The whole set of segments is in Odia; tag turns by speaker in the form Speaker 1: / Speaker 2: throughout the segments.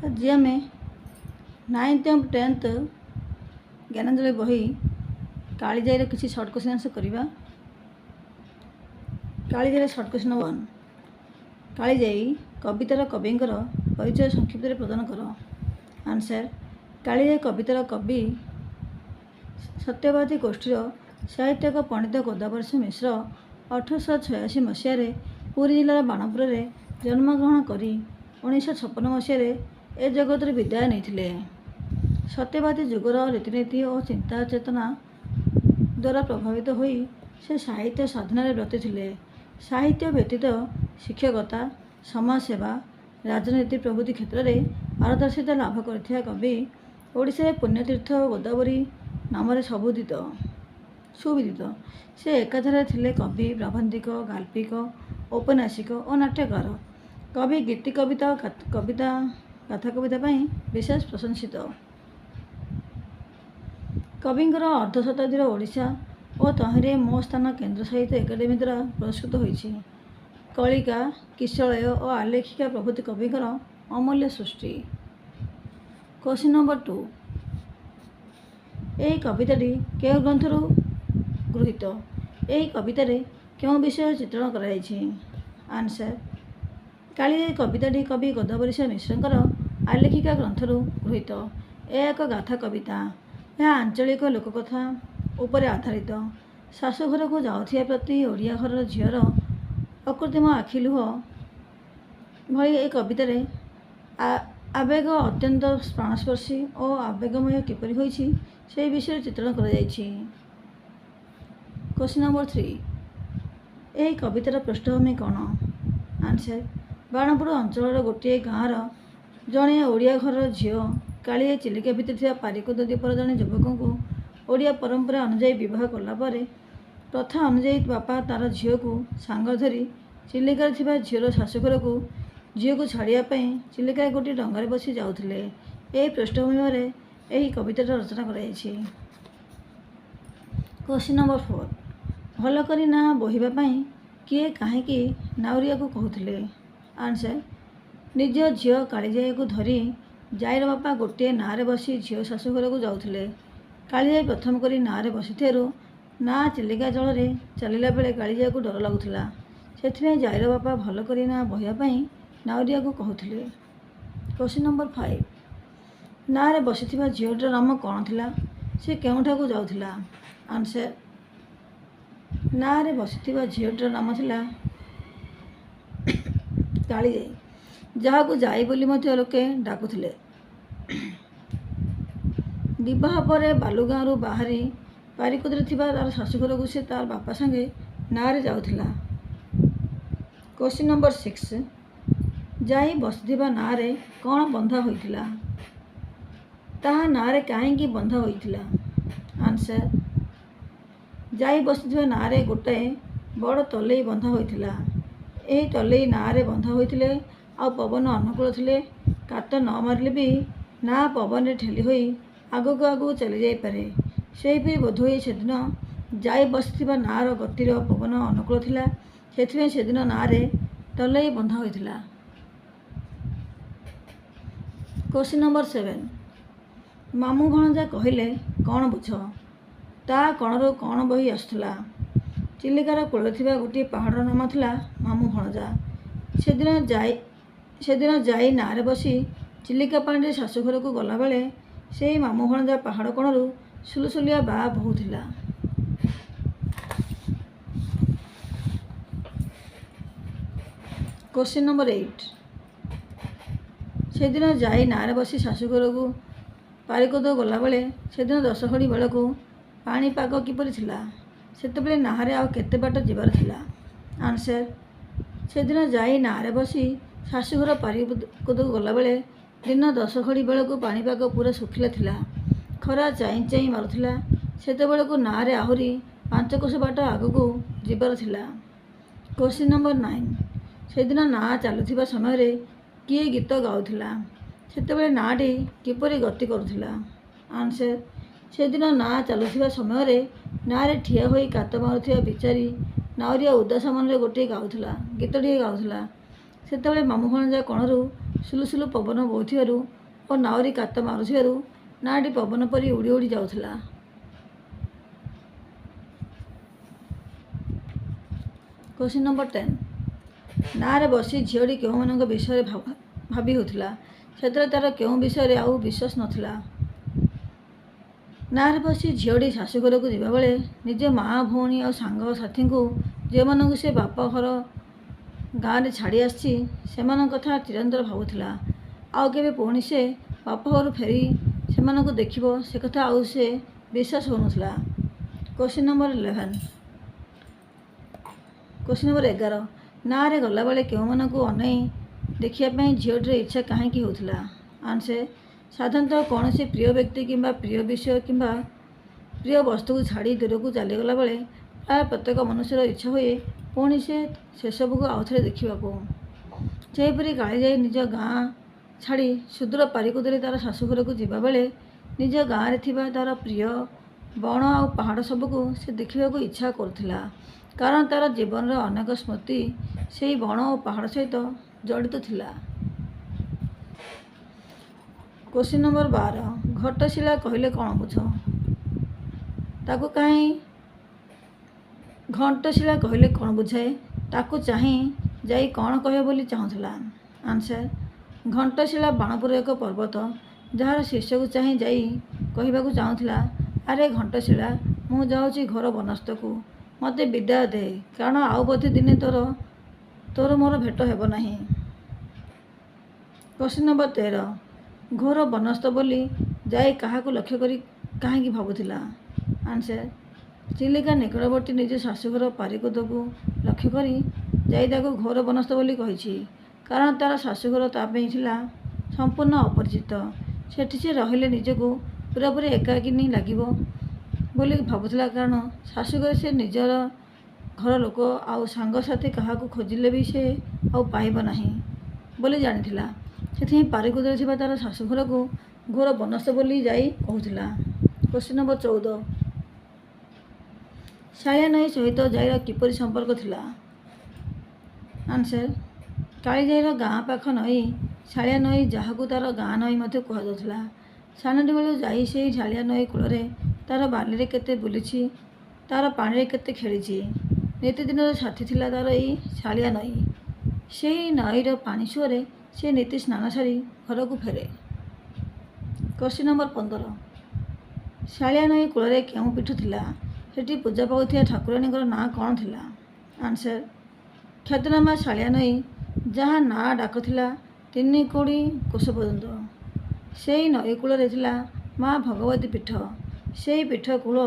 Speaker 1: ଆଜି ଆମେ 9th ଆଉ 10th ଜ୍ଞାନାଞ୍ଜଳି ବହି କାଳିଜାଇର କିଛି ସର୍ଟ କ୍ୱେଶ୍ଚନ୍ ଆନ୍ସର କରିବା। କାଳିଜାଇର ସର୍ଟ କ୍ୱେଶ୍ଚନ୍ 1, କାଳିଜାଇ କବିତାର କବିଙ୍କର ପରିଚୟ ସଂକ୍ଷିପ୍ତରେ ପ୍ରଦାନ କର। ଆନ୍ସର, କାଳିଜାଇ କବିତାର କବି ସତ୍ୟବାଦୀ ଗୋଷ୍ଠୀର ସାହିତ୍ୟିକ ପଣ୍ଡିତ ଗୋଦାବରୀଶ ମିଶ୍ର 1886 ମସିହାରେ ପୁରୀ ଜିଲ୍ଲାର ବାଣପୁରରେ ଜନ୍ମଗ୍ରହଣ କରି 1956 ମସିହାରେ ଏ ଜଗତରୁ ବିଦାୟ ନେଇଥିଲେ। ସତ୍ୟବାଦୀ ଯୁଗର ରୀତିନୀତି ଓ ଚିନ୍ତା ଚେତନା ଦ୍ୱାରା ପ୍ରଭାବିତ ହୋଇ ସେ ସାହିତ୍ୟ ସାଧନାରେ ବ୍ରତୀ ଥିଲେ। ସାହିତ୍ୟ ବ୍ୟତୀତ ଶିକ୍ଷକତା, ସମାଜସେବା, ରାଜନୀତି ପ୍ରଭୃତି କ୍ଷେତ୍ରରେ ପାରଦର୍ଶିତା ଲାଭ କରିଥିବା କବି ଓଡ଼ିଶାରେ ପୁଣ୍ୟତୀର୍ଥ ଓ ଗୋଦାବରୀ ନାମରେ ସୁବିଦିତ। ସେ ଏକାଧାରରେ ଥିଲେ କବି, ପ୍ରାବନ୍ଧିକ, ଗାଳ୍ପିକ, ଔପନ୍ୟାସିକ ଓ ନାଟ୍ୟକାର। କବି ଗୀତି କବିତା ଓ ଗାଥା କବିତା ପାଇଁ ବିଶେଷ ପ୍ରଶଂସିତ। କବିଙ୍କର ଅର୍ଦ୍ଧଶତାବ୍ଦୀର ଓଡ଼ିଶା ଓ ତହିଁରେ ମୋ ସ୍ଥାନ କେନ୍ଦ୍ର ସାହିତ୍ୟ ଏକାଡେମୀ ଦ୍ୱାରା ପୁରସ୍କୃତ ହୋଇଛି। କଳିକା, କିଶଳୟ ଓ ଆଲେଖିକା ପ୍ରଭୃତି କବିଙ୍କର ଅମୂଲ୍ୟ ସୃଷ୍ଟି। କ୍ୱେଶ୍ଚନ୍ ନମ୍ବର 2, ଏହି କବିତାଟି କେଉଁ ଗ୍ରନ୍ଥରୁ ଗୃହୀତ? ଏହି କବିତାରେ କେଉଁ ବିଷୟ ଚିତ୍ରଣ କରାଯାଇଛି? ଆନ୍ସର, କାଳିଜାଇ କବିତାଟି କବି ଗୋଦାବରୀଶ ମିଶ୍ରଙ୍କର ଆଲେଖିକା ଗ୍ରନ୍ଥରୁ ଗୃହୀତ। ଏହା ଏକ ଗାଥା କବିତା। ଏହା ଆଞ୍ଚଳିକ ଲୋକକଥା ଉପରେ ଆଧାରିତ। ଶାଶୁଘରକୁ ଯାଉଥିବା ପ୍ରତି ଓଡ଼ିଆ ଘରର ଝିଅର ଅକୃତ୍ରିମ ଆଖି ଲୁହ ଭଳି ଏହି କବିତାରେ ଆବେଗ ଅତ୍ୟନ୍ତ ପ୍ରାଣସ୍ପର୍ଶୀ ଓ ଆବେଗମୟ କିପରି ହୋଇଛି ସେହି ବିଷୟରେ ଚିତ୍ରଣ କରାଯାଇଛି। କ୍ୱେଶ୍ଚନ୍ ନମ୍ବର 3, ଏହି କବିତାର ପୃଷ୍ଠଭୂମି କ'ଣ? ଆନ୍ସର, ବାଣପୁର ଅଞ୍ଚଳର ଗୋଟିଏ ଗାଁର ଜଣେ ଓଡ଼ିଆ ଘରର ଝିଅ କାଳିଜାଇ ଚିଲିକା ଭିତରେ ଥିବା ପାରିକୁଦ ଦ୍ୱୀପର ଜଣେ ଯୁବକଙ୍କୁ ଓଡ଼ିଆ ପରମ୍ପରା ଅନୁଯାୟୀ ବିବାହ କଲା ପରେ ପ୍ରଥା ଅନୁଯାୟୀ ବାପା ତା'ର ଝିଅକୁ ସାଙ୍ଗରେ ଧରି ଚିଲିକାରେ ଥିବା ଝିଅର ଶାଶୁଘରକୁ ଝିଅକୁ ଛାଡ଼ିବା ପାଇଁ ଚିଲିକାରେ ଗୋଟିଏ ଡଙ୍ଗାରେ ବସି ଯାଉଥିଲେ। ଏହି ପୃଷ୍ଠଭୂମିରେ ଏହି କବିତାର ରଚନା କରାଯାଇଛି। କ୍ୱେଶ୍ଚନ୍ ନମ୍ବର 4, ଭଲ କରି ନାଆ ବୋହିବା ପାଇଁ କିଏ କାହିଁକି ନାଉରିଆକୁ କହୁଥିଲେ? ଆନ୍ସର, ନିଜ ଝିଅ କାଳିଜାଇକୁ ଧରି ଜାଇର ବାପା ଗୋଟିଏ ନାଆରେ ବସି ଝିଅ ଶାଶୁଘରକୁ ଯାଉଥିଲେ। କାଳିଜାଇ ପ୍ରଥମ କରି ନାଆରେ ବସିଥିବାରୁ ନାଆ ଚିଲିକା ଜଳରେ ଚାଲିଲା ବେଳେ କାଳିଜାଇକୁ ଡର ଲାଗୁଥିଲା। ସେଥିପାଇଁ ଜାଇର ବାପା ଭଲ କରି ନାଆ ବୋହିବା ପାଇଁ ନାଉରିଆକୁ କହୁଥିଲେ। କ୍ୱେଶ୍ଚନ୍ ନମ୍ବର 5, ନାଆରେ ବସିଥିବା ଝିଅଟିର ନାମ କ'ଣ ଥିଲା? ସେ କେଉଁଠାକୁ ଯାଉଥିଲା? ଆନ୍ସର, ନାଆରେ ବସିଥିବା ଝିଅଟିର ନାମ ଥିଲା କାଳିଜାଇ, ଯାହାକୁ ଜାଇ ବୋଲି ମଧ୍ୟ ଲୋକେ ଡାକୁଥିଲେ। ବିବାହ ପରେ ବାଲୁଗାଁରୁ ବାହାରି ପାରିକୁଦରେ ଥିବା ତା'ର ଶାଶୁଘରକୁ ସେ ତା'ର ବାପା ସାଙ୍ଗେ ନାଆରେ ଯାଉଥିଲା। କ୍ୱେଶ୍ଚନ୍ ନମ୍ବର 6, ଜାଇ ବସିଥିବା ନାଆରେ କ'ଣ ବନ୍ଧା ହୋଇଥିଲା? ତାହା ନାଆରେ କାହିଁକି ବନ୍ଧା ହୋଇଥିଲା? ଆନ୍ସର, ଜାଇ ବସିଥିବା ନାଆରେ ଗୋଟାଏ ବଡ଼ ତଲେଇ ବନ୍ଧା ହୋଇଥିଲା। ଏହି ତଲେଇ ନାଆରେ ବନ୍ଧା ହୋଇଥିଲେ ଆଉ ପବନ ଅନୁକୂଳ ଥିଲେ କାତ ନ ମାରିଲେ ବି ନାଆ ପବନରେ ଠେଲି ହୋଇ ଆଗକୁ ଆଗକୁ ଚାଲିଯାଇପାରେ। ସେହିପରି ବୋଧହୁଏ ସେଦିନ ଜାଇ ବସିଥିବା ନାଆର ଗତିର ପବନ ଅନୁକୂଳ ଥିଲା, ସେଥିପାଇଁ ସେଦିନ ନାଆରେ ତଲେଇ ବନ୍ଧା ହୋଇଥିଲା। କ୍ୱେଶ୍ଚନ୍ ନମ୍ବର 7, ମାମୁଁ ଭଣଜା କହିଲେ କ'ଣ ବୁଝ? ତା କଣରୁ କ'ଣ ବହି ଆସୁଥିଲା? ଚିଲିକାର କୂଳରେ ଥିବା ଗୋଟିଏ ପାହାଡ଼ର ନାମ ଥିଲା ମାମୁଁ ଭଣଜା। ସେଦିନ ଜାଇ ନାଆରେ ବସି ଚିଲିକା ପାଣିରେ ଶାଶୁଘରକୁ ଗଲାବେଳେ ସେହି ମାମୁଁ ଭଣଜା ପାହାଡ଼ କୋଣରୁ ସୁଲୁସୁଲିଆ ବାଆ ବୋହୁଥିଲା। କ୍ୱେଶ୍ଚନ୍ ନମ୍ବର 8, ସେଦିନ ଜାଇ ନାଆରେ ବସି ଶାଶୁଘରକୁ ପାରିକୁଦ ଗଲାବେଳେ ସେଦିନ ଦଶଘଡ଼ି ବେଳକୁ ପାଣିପାଗ କିପରି ଥିଲା? ସେତେବେଳେ ନାଆରେ ଆଉ କେତେ ବାଟ ଯିବାର ଥିଲା? ଆନ୍ସର, ସେଦିନ ଜାଇ ନାଆରେ ବସି ଶାଶୁଘର ପାରିକୁଦକୁ ଗଲାବେଳେ ଦିନ 10ଘଡ଼ି ବେଳକୁ ପାଣିପାଗ ପୁରା ଶୁଖିଲା ଥିଲା। ଖରା ଚାଇଁ ଚାଇଁ ମାରୁଥିଲା। ସେତେବେଳକୁ ନାଆରେ ଆହୁରି 5 କୋଶ ବାଟ ଆଗକୁ ଯିବାର ଥିଲା। କ୍ୱେଶ୍ଚନ୍ ନମ୍ବର 9, ସେଦିନ ନାଆ ଚାଲୁଥିବା ସମୟରେ କିଏ ଗୀତ ଗାଉଥିଲା? ସେତେବେଳେ ନାଆଟି କିପରି ଗତି କରୁଥିଲା? ଆନ୍ସର, ସେଦିନ ନାଆ ଚାଲୁଥିବା ସମୟରେ ନାଆରେ ଠିଆ ହୋଇ କାତ ମାରୁଥିବା ବିଚାରୀ ନାଉରିଆ ଉଦାସ ମନରେ ଗୋଟିଏ ଗୀତଟିଏ ଗାଉଥିଲା। ସେତେବେଳେ ମାମୁଁ ଭଣଜା କଣରୁ ସୁଲୁସୁଲୁ ପବନ ବହୁଥିବାରୁ ଓ ନାଉରୀ କାତ ମାରୁଥିବାରୁ ନାଁଟି ପବନ ପରି ଉଡ଼ି ଉଡ଼ି ଯାଉଥିଲା। Question number 10। ନାଁରେ ବସି ଝିଅଟି କେଉଁମାନଙ୍କ ବିଷୟରେ ଭାବି ହେଉଥିଲା? ସେଥିରେ ତା'ର କେଉଁ ବିଷୟରେ ଆଉ ବିଶ୍ୱାସ ନଥିଲା? ନାଁରେ ବସି ଝିଅଟି ଶାଶୁଘରକୁ ଯିବାବେଳେ ନିଜ ମା' ଭଉଣୀ ଆଉ ସାଙ୍ଗସାଥୀଙ୍କୁ ଯେଉଁମାନଙ୍କୁ ସେ ବାପ ଘର ଗାଁରେ ଛାଡ଼ି ଆସିଛି ସେମାନଙ୍କ କଥା ଚିରନ୍ତର ଭାବୁଥିଲା। ଆଉ କେବେ ପୁଣି ସେ ବାପଘରୁ ଫେରି ସେମାନଙ୍କୁ ଦେଖିବ ସେ କଥା ଆଉ ସେ ବିଶ୍ୱାସ ହେଉନଥିଲା। Question number 11। Question number 11। ନାଁରେ ଗଲାବେଳେ କେଉଁମାନଙ୍କୁ ଅନେଇ ଦେଖିବା ପାଇଁ ଝିଅଟିର ଇଚ୍ଛା କାହିଁକି ହେଉଥିଲା? ଆନ୍ସର୍। ସାଧାରଣତଃ କୌଣସି ପ୍ରିୟ ବ୍ୟକ୍ତି କିମ୍ବା ପ୍ରିୟ ବିଷୟ କିମ୍ବା ପ୍ରିୟ ବସ୍ତୁକୁ ଛାଡ଼ି ଦୂରକୁ ଚାଲିଗଲା ବେଳେ ପ୍ରାୟ ପ୍ରତ୍ୟେକ ମନୁଷ୍ୟର ଇଚ୍ଛା ହୁଏ ପୁଣି ସେସବୁକୁ ଆଉଥରେ ଦେଖିବାକୁ। ସେହିପରି କାଳିଜାଈ ନିଜ ଗାଁ ଛାଡ଼ି ସୁଦୂର ପାରିକୁଦରେ ତା'ର ଶାଶୁଘରକୁ ଯିବାବେଳେ ନିଜ ଗାଁରେ ଥିବା ତା'ର ପ୍ରିୟ ବଣ ଆଉ ପାହାଡ଼ ସବୁକୁ ସେ ଦେଖିବାକୁ ଇଚ୍ଛା କରୁଥିଲା। କାରଣ ତା'ର ଜୀବନର ଅନେକ ସ୍ମୃତି ସେହି ବଣ ଓ ପାହାଡ଼ ସହିତ ଜଡ଼ିତ ଥିଲା। Question number 12। ଘଟଶିଳା କହିଲେ କ'ଣ ବୁଝ? ତାକୁ କାହିଁ ଘଣ୍ଟଶିଳା କହିଲେ କ'ଣ ବୁଝାଏ? ତାକୁ ଚାହିଁ ଯାଇ କ'ଣ କହିବ ବୋଲି ଚାହୁଁଥିଲା? ଆନ୍ସର୍। ଘଣ୍ଟଶିଳା ବାଣପୁରର ଏକ ପର୍ବତ ଯାହାର ଶୀର୍ଷକୁ ଚାହିଁ ଯାଇ କହିବାକୁ ଚାହୁଁଥିଲା, ଆରେ ଘଣ୍ଟଶିଳା, ମୁଁ ଯାଉଛି ଘୋର ବନସ୍ତକୁ, ମୋତେ ବିଦାୟ ଦେ, କାରଣ ଆଉ ବୋଧେ ଦିନେ ତୋର ମୋର ଭେଟ ହେବ ନାହିଁ। Question number 13। ଘୋର ବନସ୍ତ ବୋଲି ଯାଇ କାହାକୁ ଲକ୍ଷ୍ୟ କରି କାହିଁକି ଭାବୁଥିଲା? ଆନ୍ସର୍। ଚିଲିକା ନିକଟବର୍ତ୍ତୀ ନିଜ ଶାଶୁଘର ପାରିକୁଦକୁ ଲକ୍ଷ୍ୟ କରି ଯାଇ ତାକୁ ଘୋର ବନସ୍ତ ବୋଲି କହିଛି। କାରଣ ତା'ର ଶାଶୁଘର ତା' ପାଇଁ ଥିଲା ସମ୍ପୂର୍ଣ୍ଣ ଅପରିଚିତ। ସେଠି ସେ ରହିଲେ ନିଜକୁ ପୁରାପୁରି ଏକାକିନୀ ଲାଗିବ ବୋଲି ଭାବୁଥିଲା। କାରଣ ଶାଶୁଘରେ ସେ ନିଜର ଘର ଲୋକ ଆଉ ସାଙ୍ଗସାଥୀ କାହାକୁ ଖୋଜିଲେ ବି ସେ ଆଉ ପାଇବ ନାହିଁ ବୋଲି ଜାଣିଥିଲା। ସେଥିପାଇଁ ପାରିକୁଦରେ ଥିବା ତା'ର ଶାଶୁଘରକୁ ଘୋର ବନସ୍ତ ବୋଲି ଯାଇ କହୁଥିଲା। Question number 14। ଶାଳିଆ ନଈ ସହିତ ଜାଇର କିପରି ସମ୍ପର୍କ ଥିଲା? ଆନ୍ସର୍। କାଳିଜାଈର ଗାଁ ପାଖ ନଈ ଶାଳିଆ ନଈ, ଯାହାକୁ ତା'ର ଗାଁ ନଈ ମଧ୍ୟ କୁହାଯାଉଥିଲା। ସାନଟି ବେଳୁ ଯାଇ ସେହି ଶାଳିଆ ନଈ କୂଳରେ ତା'ର ବାଲିରେ କେତେ ବୁଲିଛି, ତା'ର ପାଣିରେ କେତେ ଖେଳିଛି। ନିତିଦିନର ସାଥୀ ଥିଲା ତା'ର ଏଇ ଶାଳିଆ ନଈ। ସେହି ନଈର ପାଣି ସୁଅରେ ସେ ନିତି ସ୍ନାନ ସାରି ଘରକୁ ଫେରେ। Question number 15। ଶାଳିଆ ନଈ କୂଳରେ କେଉଁ ପୀଠ ଥିଲା? ସେଠି ପୂଜା ପାଉଥିବା ଠାକୁରାଣୀଙ୍କର ନାଁ କ'ଣ ଥିଲା? ଆନ୍ସର୍। ଖ୍ୟାତନାମା ଶାଳିଆ ନଈ, ଯାହା ନାଁ ଡାକ ଥିଲା 3 କୋଡ଼ି କୋଶ ପର୍ଯ୍ୟନ୍ତ। ସେହି ନଈ କୂଳରେ ଥିଲା ମା' ଭଗବତୀ ପୀଠ। ସେହି ପୀଠ କୂଳ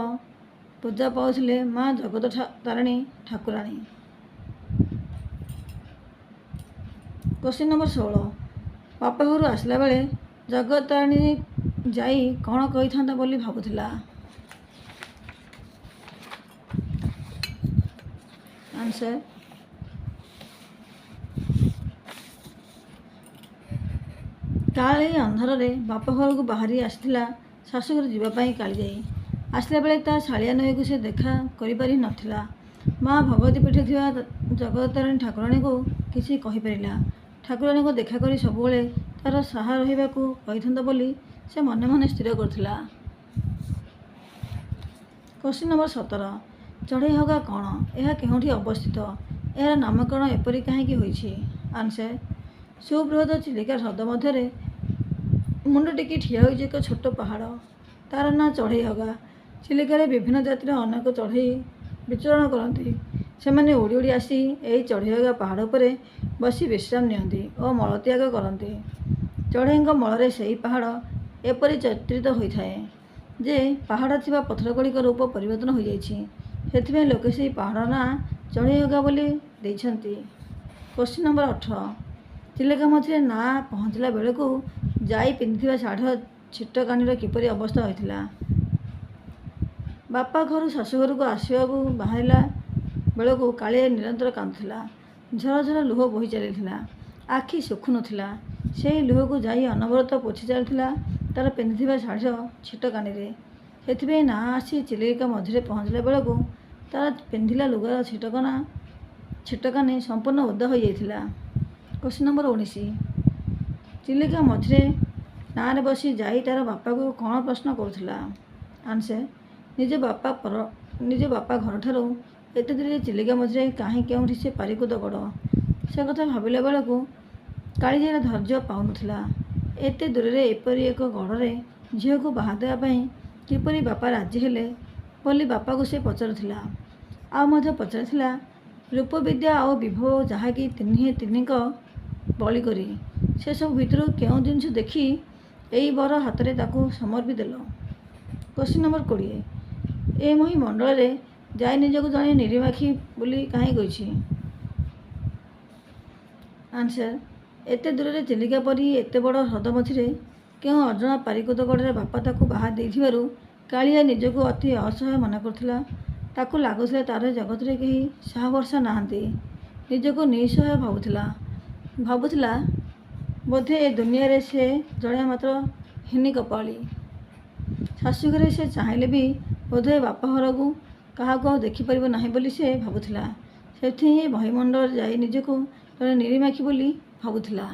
Speaker 1: ପୂଜା ପାଉଥିଲେ ମା' ଜଗତ ତାରିଣୀ ଠାକୁରାଣୀ। Question number 16। ବାପଘରୁ ଆସିଲା ବେଳେ ଜଗତାରିଣୀ ଯାଇ କ'ଣ କହିଥାନ୍ତା ବୋଲି ଭାବୁଥିଲା? ଆନ୍ସର୍। କାଳି ଅନ୍ଧାରରେ ବାପଘରକୁ ବାହାରି ଆସିଥିଲା ଶାଶୁଘର ଯିବା ପାଇଁ କାଳିଜାଈ। ଆସିଲା ବେଳେ ତା' ଶାଳିଆ ନଈକୁ ସେ ଦେଖା କରିପାରି ନଥିଲା। ମା' ଭଗବତୀ ପୀଠରେ ଥିବା ଜଗତାରିଣୀ ଠାକୁରାଣୀଙ୍କୁ କିଛି କହିପାରିଲା। ଠାକୁରାଣୀଙ୍କୁ ଦେଖା କରି ସବୁବେଳେ ତା'ର ସାହା ରହିବାକୁ କହିଥାନ୍ତା ବୋଲି ସେ ମନେ ମନେ ସ୍ଥିର କରିଥିଲା। Question number 17। ଚଢ଼େଇହଗା କ'ଣ? ଏହା କେଉଁଠି ଅବସ୍ଥିତ? ଏହାର ନାମକରଣ ଏପରି କାହିଁକି ହୋଇଛି? ଆନ୍ସର୍। ସୁବୃହତ ଚିଲିକା ହ୍ରଦ ମଧ୍ୟରେ ମୁଣ୍ଡ ଟେକି ଠିଆ ହୋଇଛି ଏକ ଛୋଟ ପାହାଡ଼। ତା'ର ନାଁ ଚଢ଼େଇହଗା। ଚିଲିକାରେ ବିଭିନ୍ନ ଜାତିର ଅନେକ ଚଢ଼େଇ ବିଚରଣ କରନ୍ତି। ସେମାନେ ଉଡ଼ି ଉଡ଼ି ଆସି ଏହି ଚଢ଼େଇହଗା ପାହାଡ଼ ଉପରେ ବସି ବିଶ୍ରାମ ନିଅନ୍ତି ଓ ମଳତ୍ୟାଗ କରନ୍ତି। ଚଢ଼େଇଙ୍କ ମଳରେ ସେହି ପାହାଡ଼ ଏପରି ଚିତ୍ରିତ ହୋଇଥାଏ ଯେ ପାହାଡ଼ରେ ଥିବା ପଥରଗୁଡ଼ିକ ରୂପ ପରିବର୍ତ୍ତନ ହୋଇଯାଇଛି। ସେଥିପାଇଁ ଲୋକେ ସେହି ପାହାଡ଼ର ନାଁ ଚଢ଼େଇହଗା ବୋଲି ଦେଇଛନ୍ତି। Question number 18। ଚିଲିକା ମଧ୍ୟରେ ନାଁ ପହଞ୍ଚିଲା ବେଳକୁ ଯାଇ ପିନ୍ଧିଥିବା ଶାଢ଼ୀର ଛିଟକାନିର କିପରି ଅବସ୍ଥା ହୋଇଥିଲା? ବାପା ଘରୁ ଶାଶୁଘରକୁ ଆସିବାକୁ ବାହାରିଲା ବେଳକୁ କାଳିଜାଈ ନିରନ୍ତର କାନ୍ଦୁଥିଲା। ଝର ଝର ଲୁହ ବୋହି ଚାଲିଥିଲା। ଆଖି ଶୁଖୁନଥିଲା। ସେହି ଲୁହକୁ ଯାଇ ଅନବରତ ପୋଛି ଚାଲିଥିଲା ତା'ର ପିନ୍ଧିଥିବା ଶାଢ଼ୀର ଛିଟକାନିରେ। ସେଥିପାଇଁ ନାଁ ଆସି ଚିଲିକା ମଧ୍ୟରେ ପହଞ୍ଚିଲା ବେଳକୁ ତା'ର ପିନ୍ଧିଲା ଲୁଗାର ଛିଟକାନି ସମ୍ପୂର୍ଣ୍ଣ ଓଦା ହୋଇଯାଇଥିଲା। क्वेश्चन नंबर 19 चिलिका मझे नाँरे बसी जाई तार बापा को कौन प्रश्न करुला। आंसर निज बापा घर ठारू एते दूर चिलिका मझे कहीं केउठी से पारिकुद गड़ से कथा भाविला बेलू कालीजार धैर्य पाउनथिला। एते दूर रे एपरी एक गड़े झील को बाहा देवाई किपरि बापा राजी हेले बोली बापा को से पचारुथिला। आ मध्य पचारिथिला रूप विद्या और विभव जहाँकि तीन बलि करी से सब भितर केउं जिनिस देखी एई बर हाथ में ताकू समर्पी देल। क्वेश्चन नंबर 20 ए मही मंडल रे जाई निजक जड़े निरीमाखी बोली कहीं गई। आंसर एते दूर रे चिलिका परी एते बड़ ह्रद मझे क्यों अजଣା पारिकुद गड़े बापा ताकू बाहा देइथिबारु कालिया निजक अति असहाय मन करुथिला। ताकू लागुथिला तार जगत रे कहीं साहा भरसा नाहांती। निजक निसहाय भावुथिला बोधे ए दुनिया रे से जड़े मात्र हिनी कपाली। शाशुघरे से चाहिले भी बोधे बापा घर को क्या देखिपर ना बोली से भावुथिला। से महीमंडल जाई निजक जड़े निरीमाखी बोली भावुथिला।